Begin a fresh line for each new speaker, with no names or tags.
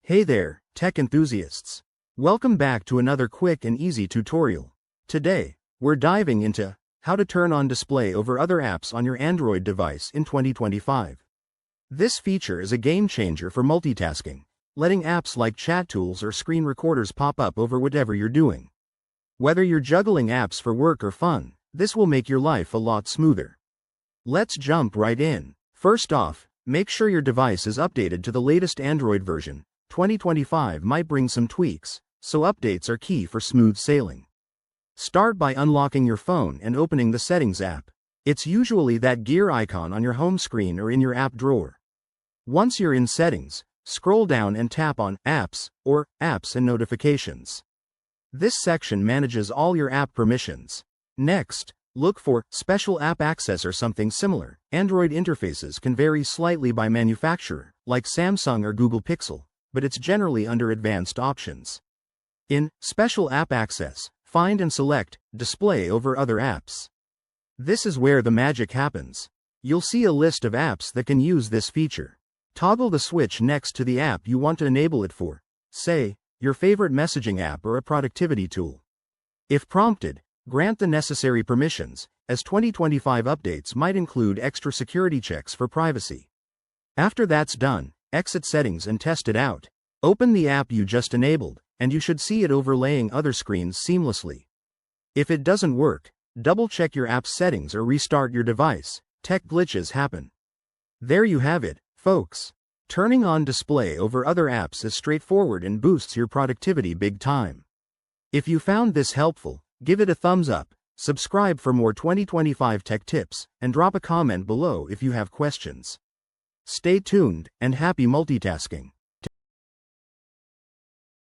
Hey there, tech enthusiasts. Welcome back to another quick and easy tutorial. Today, we're diving into how to turn on display over other apps on your Android device in 2025. This feature is a game changer for multitasking, letting apps like chat tools or screen recorders pop up over whatever you're doing. Whether you're juggling apps for work or fun, this will make your life a lot smoother. Let's jump right in. First off, make sure your device is updated to the latest Android version. 2025 might bring some tweaks, so updates are key for smooth sailing. Start by unlocking your phone and opening the Settings app. It's usually that gear icon on your home screen or in your app drawer. Once you're in Settings, scroll down and tap on Apps or Apps and Notifications. This section manages all your app permissions. Next, look for Special App Access or something similar. Android interfaces can vary slightly by manufacturer, like Samsung or Google Pixel, but it's generally under Advanced Options. In Special App Access, find and select Display over other apps. This is where the magic happens. You'll see a list of apps that can use this feature. Toggle the switch next to the app you want to enable it for, say, your favorite messaging app or a productivity tool. If prompted, grant the necessary permissions, as 2025 updates might include extra security checks for privacy. After that's done, exit Settings and test it out. Open the app you just enabled, and you should see it overlaying other screens seamlessly. If it doesn't work, double-check your app's settings or restart your device. Tech glitches happen. There you have it, folks. Turning on display over other apps is straightforward and boosts your productivity big time. If you found this helpful, give it a thumbs up, subscribe for more 2025 tech tips, and drop a comment below if you have questions. Stay tuned, and happy multitasking.